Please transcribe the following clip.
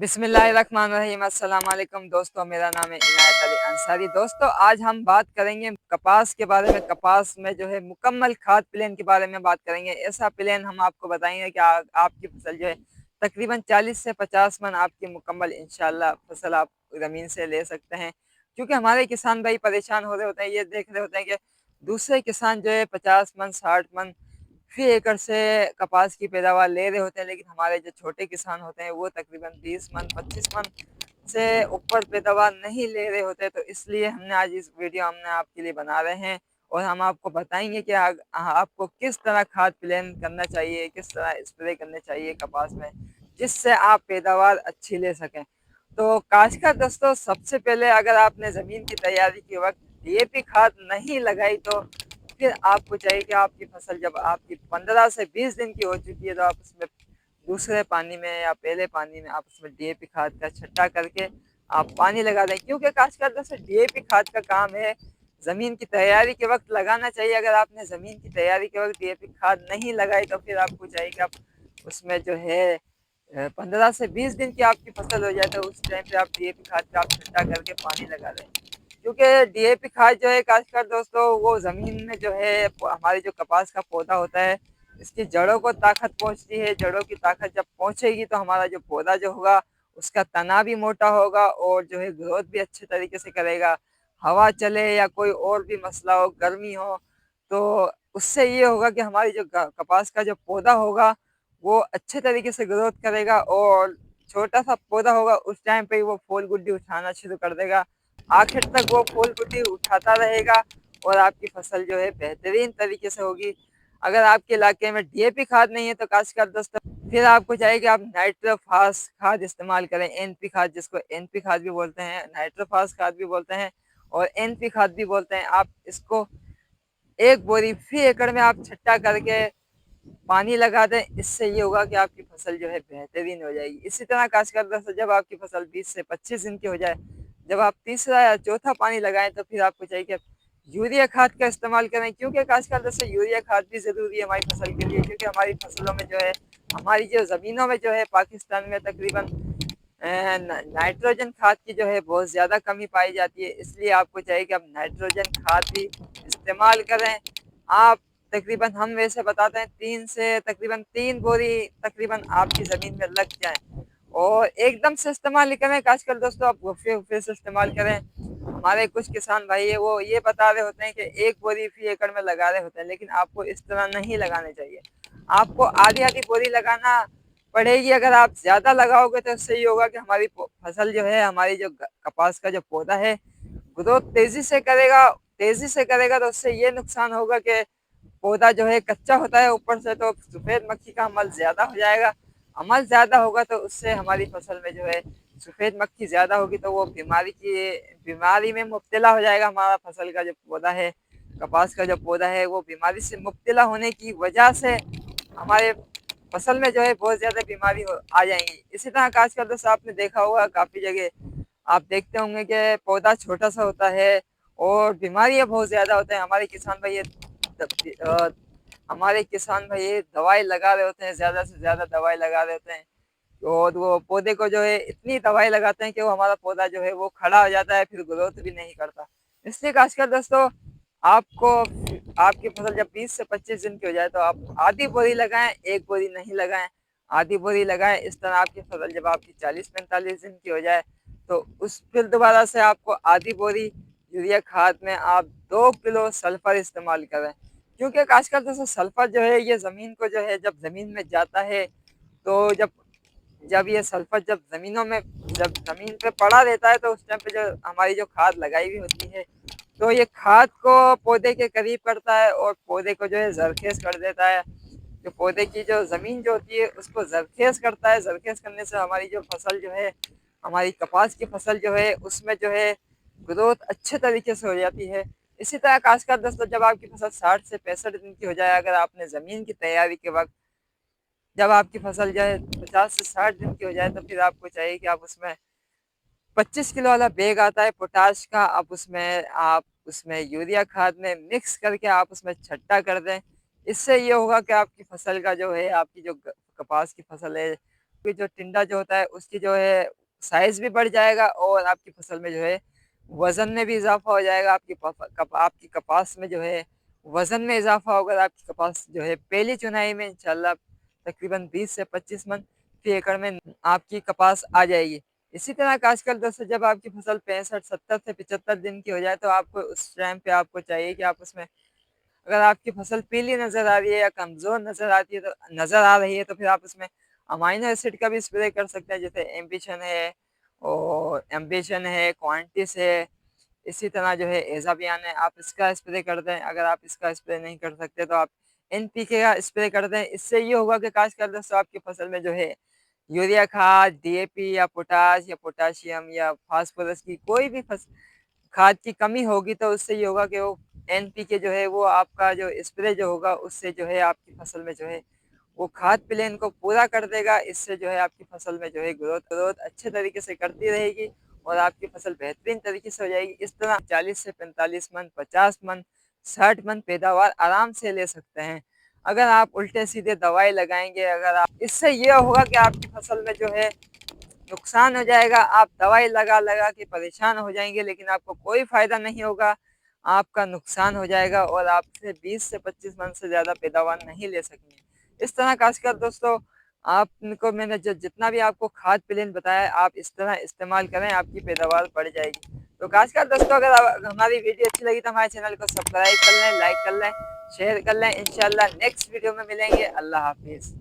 बिस्मिल्लाहिर्रहमानिर्रहीम। अस्सलाम वालेकुम दोस्तों, मेरा नाम है इनायत अली अंसारी। दोस्तों, आज हम बात करेंगे कपास के बारे में। कपास में जो है मुकम्मल खाद प्लान के बारे में बात करेंगे। ऐसा प्लान हम आपको बताएंगे कि आपकी फसल जो है तकरीबन 40 से 50 मन आपकी मुकम्मल इंशाल्लाह फसल आप ज़मीन से ले सकते हैं। क्योंकि हमारे किसान भाई परेशान हो रहे होते हैं, ये देख रहे होते हैं कि दूसरे किसान जो है 50 मन 60 मन फी एकड़ से कपास की पैदावार ले रहे होते हैं, लेकिन हमारे जो छोटे किसान होते हैं वो तकरीबन 20 मन 25 मन से ऊपर पैदावार नहीं ले रहे होते। तो इसलिए हमने आज इस वीडियो हमने आपके लिए बना रहे हैं और हम आपको बताएंगे कि आपको किस तरह खाद प्लान करना चाहिए, किस तरह स्प्रे करने चाहिए कपास में, जिससे आप पैदावार अच्छी ले सकें। तो काश्तकार दोस्तों, सबसे पहले अगर आपने ज़मीन की तैयारी के वक्त डीएपी खाद नहीं लगाई तो फिर आपको चाहिए कि आपकी फसल जब आपकी 15 से 20 दिन की हो चुकी है तो आप उसमें दूसरे पानी में या पहले पानी में आप उसमें डीएपी खाद का छट्टा करके आप पानी लगा दें। क्योंकि खासकर दोस्तों डीएपी खाद का काम है ज़मीन की तैयारी के वक्त लगाना चाहिए। अगर आपने ज़मीन की तैयारी के वक्त डीएपी खाद नहीं लगाई तो फिर आपको चाहिए कि आप उसमें जो है 15 से 20 दिन की आपकी फसल हो जाए तो उस टाइम पे आप डीएपी खाद का आप छट्टा करके पानी लगा दें। क्योंकि डीएपी खाद जो है खासकर दोस्तों वो ज़मीन में जो है हमारे जो कपास का पौधा होता है इसकी जड़ों को ताकत पहुंचती है। जड़ों की ताकत जब पहुंचेगी तो हमारा जो पौधा जो होगा उसका तना भी मोटा होगा और जो है ग्रोथ भी अच्छे तरीके से करेगा। हवा चले या कोई और भी मसला हो, गर्मी हो, तो उससे ये होगा कि हमारी जो कपास का जो पौधा होगा वो अच्छे तरीके से ग्रोथ करेगा और छोटा सा पौधा होगा उस टाइम पे ही वो फूल गुड्डी उठाना शुरू कर देगा। आखिर तक वो फूल गुड्डी उठाता रहेगा और आपकी फसल जो है बेहतरीन तरीके से होगी। अगर आपके इलाके में डीएपी खाद नहीं है तो काश्तकार दोस्तों फिर आपको चाहिए कि आप नाइट्रोफास खाद इस्तेमाल करें। एनपी खाद, जिसको एनपी खाद भी बोलते हैं, नाइट्रोफास खाद भी बोलते हैं और एनपी खाद भी बोलते हैं। आप इसको 1 बोरी फी एकड़ में आप छट्टा करके पानी लगा दें। इससे ये होगा कि आपकी फसल जो है बेहतरीन हो जाएगी। इसी तरह काश्तकार दोस्तों जब आपकी फसल 20 से 25 दिन की हो जाए, जब आप तीसरा या चौथा पानी लगाएं तो फिर आपको चाहिए कि आप यूरिया खाद का इस्तेमाल करें। क्योंकि खासकर दोस्तों यूरिया खाद भी ज़रूरी है हमारी फसल के लिए। क्योंकि हमारी फसलों में जो है हमारी जो ज़मीनों में जो है पाकिस्तान में तकरीबन नाइट्रोजन खाद की जो है बहुत ज़्यादा कमी पाई जाती है। इसलिए आपको चाहिए कि आप नाइट्रोजन खाद भी इस्तेमाल करें। आप तकरीबन हम वैसे बताते हैं 3 बोरी तकरीबन आपकी ज़मीन में लग जाए और एकदम से इस्तेमाल नहीं करें। आजकल दोस्तों आप गुफे गुफे से इस्तेमाल करें। हमारे कुछ किसान भाई है वो ये बता रहे होते हैं कि 1 बोरी फी एकड़ में लगा रहे होते हैं, लेकिन आपको इस तरह नहीं लगाने चाहिए। आपको आधी आधी बोरी लगाना पड़ेगी। अगर आप ज़्यादा लगाओगे तो इससे ये होगा कि हमारी फसल जो है, हमारी जो कपास का जो पौधा है ग्रोथ तेज़ी से करेगा तो उससे ये नुकसान होगा कि पौधा जो है कच्चा होता है ऊपर से, तो सफ़ेद मक्खी का अमल ज़्यादा हो जाएगा। अमल ज़्यादा होगा तो उससे हमारी फसल में जो है सफ़ेद मक्खी ज़्यादा होगी तो वो बीमारी में मुब्तला हो जाएगा। हमारा फसल का जो पौधा है, कपास का जो पौधा है, वो बीमारी से मुब्तला होने की वजह से हमारे फसल में जो है बहुत ज़्यादा बीमारी आ जाएंगी। इसी तरह आजकल दोस्तों आपने देखा होगा काफ़ी जगह आप देखते होंगे कि पौधा छोटा सा होता है और बीमारियां बहुत ज़्यादा होते हैं। हमारे किसान भाई ये दवाई लगा रहे होते हैं, ज़्यादा से ज़्यादा दवाई लगा रहे होते हैं और वो पौधे को जो है इतनी दवाई लगाते हैं कि वो हमारा पौधा जो है वो खड़ा हो जाता है, फिर ग्रोथ भी नहीं करता। इसलिए खासकर दोस्तों आपको आपकी फसल जब 20 से 25 दिन की हो जाए तो आप आधी बोरी लगाएं, 1 बोरी नहीं लगाएं, आधी बोरी लगाएं। इस तरह आपकी फसल जब आपकी 40-45 दिन की हो जाए तो उस फिर दोबारा से आपको आधी बोरी यूरिया खाद में आप 2 किलो सल्फर इस्तेमाल करें। क्योंकि आजकल दोस्तों सल्फर जो है ये ज़मीन को जो है जब ज़मीन में जाता है तो जब जब ये सल्फर जब ज़मीन पे पड़ा रहता है तो उस टाइम पे जो हमारी जो खाद लगाई हुई होती है तो ये खाद को पौधे के करीब करता है और पौधे को जो है जरखेज कर देता है। जो पौधे की जो ज़मीन जो होती है उसको जरखेज करता है। जरखेज करने से हमारी जो फसल जो है, हमारी कपास की फसल जो है उसमें जो है ग्रोथ अच्छे तरीके से हो जाती है। इसी तरह खासकर दोस्तों जब आपकी फसल 60 से 65 दिन की हो जाए, अगर आपने ज़मीन की तैयारी के वक्त जब आपकी फसल जो है 50 से 60 दिन की हो जाए तो फिर आपको चाहिए कि आप उसमें 25 किलो वाला बैग आता है पोटाश का, आप उसमें यूरिया खाद में मिक्स करके आप उसमें छट्टा कर दें। इससे ये होगा कि आपकी फसल का जो है, आपकी जो कपास की फसल है कि जो टिंडा जो होता है उसकी जो है साइज़ भी बढ़ जाएगा और आपकी फसल में जो है वज़न में भी इज़ाफ़ा हो जाएगा। आपकी कपास में जो है वज़न में इज़ाफ़ा होगा। आपकी कपास जो है पहली चुनाई में इंशाअल्लाह तकरीबन 20 से 25 मन फ़ी एकड़ में आपकी कपास आ जाएगी। इसी तरह का आजकल दोस्तों जब आपकी फसल 65, 70 से 75 दिन की हो जाए तो आपको उस टाइम पे आपको चाहिए कि आप उसमें अगर आपकी फसल पीली नज़र आ रही है या कमज़ोर नज़र आ रही है तो फिर आप उसमें अमाइनो एसिड का भी स्प्रे कर सकते हैं, जैसे एम्बिशन है और एम्बिशन है, क्वांटिस है। इसी तरह जो है एज़ाबियन है, आप इसका स्प्रे कर दें। अगर आप इसका स्प्रे नहीं कर सकते तो आप एनपीके का स्प्रे कर दें। इससे ये होगा कि खासकर दोस्तों आपकी फसल में जो है यूरिया खाद, डीएपी या पोटाश या पोटेशियम या फास्फोरस की कोई भी खाद की कमी होगी तो उससे ये होगा कि वो एनपीके जो है वो आपका जो स्प्रे जो होगा उससे जो है आपकी फसल में जो है वो खाद प्लेन को पूरा कर देगा। इससे जो है आपकी फसल में जो है ग्रोथ ग्रोथ अच्छे तरीके से करती रहेगी और आपकी फसल बेहतरीन तरीके से हो जाएगी। इस तरह 40 से 45 मन, 50 मन, 60 मन पैदावार आराम से ले सकते हैं। अगर आप उल्टे-सीधे दवाई लगाएँगे, अगर आप इससे ये होगा कि आपकी फसल में जो है नुकसान हो जाएगा। आप दवाई लगा-लगा के परेशान हो जाएँगे लेकिन आपको कोई फ़ायदा नहीं होगा। आपका नुकसान हो जाएगा और आपसे 20 से 25 मन से ज़्यादा पैदावार नहीं ले सकेंगे। इस तरह खासकर दोस्तों आपको मैंने जो जितना भी आपको खाद प्लेन बताया है, आप इस तरह इस्तेमाल करें, आपकी पैदावार बढ़ जाएगी। तो खासकर दोस्तों अगर हमारी वीडियो अच्छी लगी तो हमारे चैनल को सब्सक्राइब कर लें, लाइक कर लें, शेयर कर लें। इंशाअल्लाह नेक्स्ट वीडियो में मिलेंगे। अल्लाह हाफ़िज़।